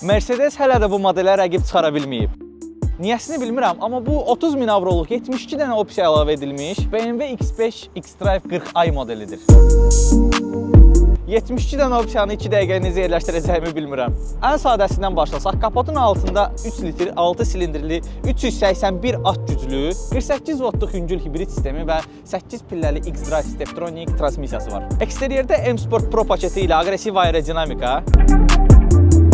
Mercedes hələ də bu modelə rəqib çıxara bilməyib. Niyəsini bilmirəm, amma bu 30.000 avroluq 72 dənə opsiya əlavə edilmiş BMW X5 X-Drive 40i modelidir. 72 dənə opsiyanı 2 dəqiqəyə necə yerləşdirəcəyimi bilmirəm. Ən sadəsindən başlasaq, kapotun altında 3 litr 6 silindrli 381 at güclü 48 voltluq yüngül hibrid sistemi və 8 pilləli X-Drive Steptronic transmissiyası var. Eksteryerdə M-Sport Pro paketi ilə aqressiv aerodinamika,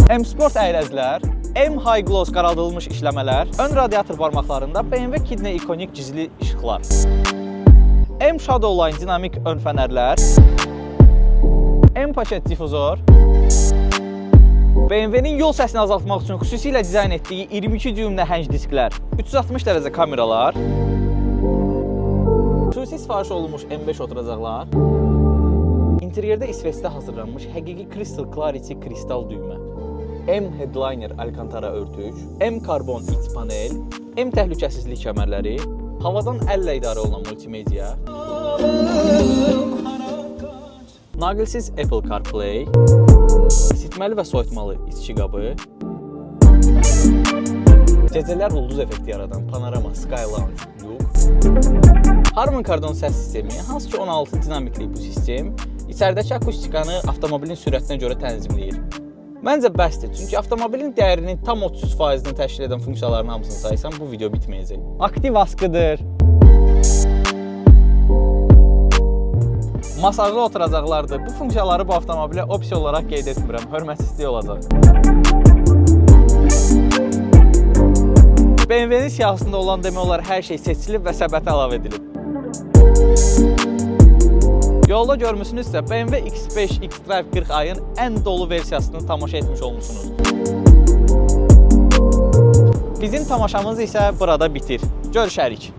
M-Sport əyrəzlər, M-High Gloss qaraldılmış işləmələr, ön radiator barmaqlarında BMW Kidney ikonik gizli işıqlar, M-Shadowline dinamik ön fənərlər, M-Paket difuzor, BMW-nin yol səsini azaltmaq üçün xüsusilə dizayn etdiyi 22 düym nəhəng disklər, 360 dərəcə kameralar, xüsusi sifariş olunmuş M5 oturacaqlar, interyerdə İsveçdə hazırlanmış həqiqi Crystal Clarity kristal düymə, M-Headliner Alcantara örtük, M-Karbon iç panel, M-Təhlükəsizlik kəmərləri, havadan əllə idarə olunan multimedia, naqilsiz Apple CarPlay, isitməli və soyutmalı içki qabı, gecələr ulduz effekti yaradan Panorama Sky Lounge Look, Harman Kardon səs sistemi, hansı ki 16 dinamikli bu sistem, içəridəki akustikanı avtomobilin sürətinə görə tənzimləyir. Məncə bəsdir, çünki avtomobilin dəyərinin tam 30%-ni təşkil edən funksiyaların hamısını saysam, bu video bitməyəcək. Aktiv askıdır. Masajlı oturacaqlardır. Bu funksiyaları bu avtomobilə opsiya olaraq qeyd etmirəm, hörmətsizlik olacaq. BMW-nin siyahısında olan demək olar hər şey seçilib və səbətə əlavə edilib. Yolda görmüsünüzsə, BMW X5 X-Drive 40i-ın ən dolu versiyasını tamaşa etmiş olmuşsunuz. Bizim tamaşamız isə burada bitir. Görüşərik.